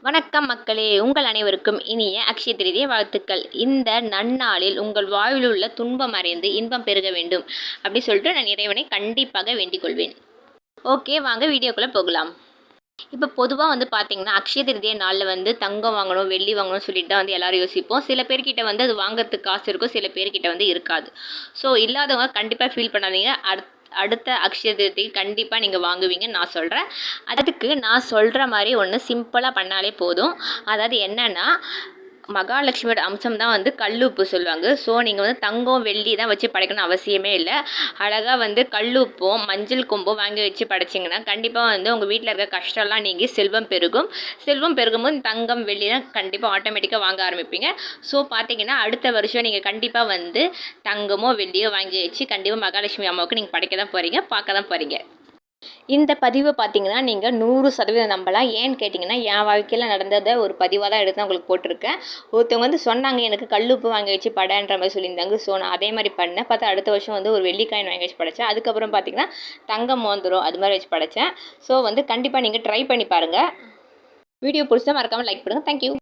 வணக்கம் மக்களே, உங்கள் அனைவருக்கும் இனிய அக்ஷய திருதிய வாழ்த்துக்கள். இந்த நன்னாளில் உங்கள் வாழ்வில் உள்ள துன்பம் மறைந்து இன்பம் பெருக வேண்டும் அப்படி சொல்லிட்டு நான் இறைவனை கண்டிப்பாக வேண்டிக் கொள்வேன். ஓகே, வாங்க வீடியோக்குள்ளே போகலாம். இப்போ பொதுவாக பார்த்தீங்கன்னா, அக்ஷய திருதிய நாளில் தங்கம் வாங்கணும், வெள்ளி வாங்கணும்னு சொல்லிட்டு தான் எல்லாரும் யோசிப்போம். சில பேர்கிட்ட அது வாங்குறதுக்கு காசு இருக்கும், சில பேர்கிட்ட இருக்காது. ஸோ இல்லாதவங்க கண்டிப்பாக ஃபீல் பண்ணாதீங்க. அடுத்த அக்ஷய திருதிக்கு கண்டிப்பாக நீங்கள் வாங்குவீங்கன்னு நான் சொல்கிறேன். அதுக்கு நான் சொல்கிற மாதிரி ஒன்று சிம்பிளாக பண்ணாலே போதும். அதாவது என்னென்னா, மகாலட்சுமியோட அம்சம் தான் கல்லுப்பு சொல்லுவாங்க. ஸோ நீங்கள் தங்கம் வெள்ளி தான் வச்சு படைக்கணும் அவசியமே இல்லை. அழகாக கல்லுப்பும் மஞ்சள் கொம்பும் வாங்கி வச்சு படைச்சிங்கன்னா கண்டிப்பாக உங்கள் வீட்டில் இருக்க கஷ்டம்லாம் நீங்கி செல்வம் பெருகும். செல்வம் பெருகும்போது தங்கம் வெள்ளிலாம் கண்டிப்பாக ஆட்டோமேட்டிக்காக வாங்க ஆரம்பிப்பீங்க. ஸோ பார்த்தீங்கன்னா அடுத்த வருஷம் நீங்கள் கண்டிப்பாக தங்கமோ வெள்ளியோ வாங்கி வச்சு கண்டிப்பாக மகாலட்சுமி அம்மாவுக்கு நீங்கள் படைக்க தான் போகிறீங்க, பார்க்க தான் போகிறீங்க. இந்த பதிவு பார்த்தீங்கன்னா நீங்கள் 100% நம்பலாம். ஏன்னு கேட்டிங்கன்னா, என் வாழ்க்கையில் நடந்ததை ஒரு பதிவாக தான் எடுத்து உங்களுக்கு போட்டிருக்கேன். ஒருத்தவங்க சொன்னாங்க, எனக்கு கல்லுப்பு வாங்கி வச்சு படைன்ற மாதிரி சொல்லியிருந்தாங்க. ஸோ நான் அதே மாதிரி பண்ணேன். பார்த்தா அடுத்த வருஷம் ஒரு வெள்ளிக்காயின் வாங்கி வச்சு படைத்தேன். அதுக்கப்புறம் பார்த்தீங்கன்னா தங்கம் மோதிரம் அது மாதிரி வச்சு படைத்தேன். ஸோ கண்டிப்பாக நீங்கள் ட்ரை பண்ணி பாருங்கள். வீடியோ பிடிச்சா மறக்காமல் லைக் பண்ணுங்கள். தேங்க்யூ.